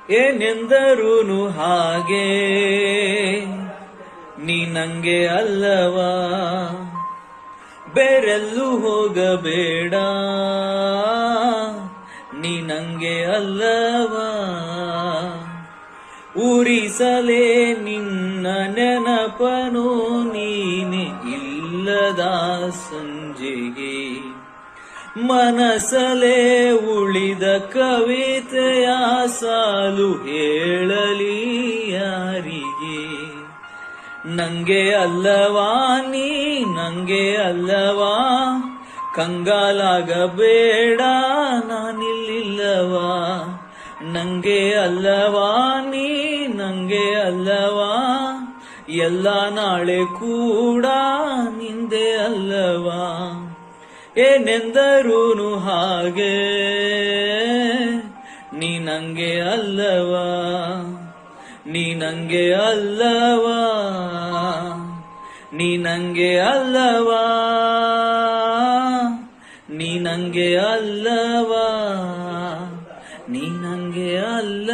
ಏನೆಂದರೂನು ಹಾಗೆ ನೀ ನಂಗೆ ಅಲ್ಲವಾ, ಬೇರೆಲ್ಲೂ ಹೋಗಬೇಡ ನೀ ನಂಗೆ ಅಲ್ಲವಾ. ಉರಿಸಲೇ ನಿನ್ನ ನೆನಪನು ನೀನೆ ಇಲ್ಲದ ಸಂಜೆಗೆ, ಮನಸಲೇ ಉಳಿದ ಕವಿತೆಯ ಸಾಲು ಹೇಳಲಿ ಯಾರಿಗೆ. ನಂಗೆ ಅಲ್ಲವಾ ನೀ ನಂಗೆ ಅಲ್ಲವಾ, ಕಂಗಾಲಾಗಬೇಡ ನಾನಿಲ್ಲಿಲ್ಲವಾ. ನಂಗೆ ಅಲ್ಲವಾ ನೀ ನಂಗೆ ಅಲ್ಲವಾ, ಎಲ್ಲ ನಾಳೆ ಕೂಡ ನಿಂದೆ ಅಲ್ಲವಾ. ಏನೆಂದರೂನು ಹಾಗೆ ನೀ ನಂಗೆ ಅಲ್ಲವಾ, ನೀ ನಂಗೆ ಅಲ್ಲವಾ, ನೀ ನಂಗೆ ಅಲ್ಲವಾ, ನೀ ನಂಗೆ ಅಲ್ಲವಾ, ನೀ ನಂಗೆ ಅಲ್ಲ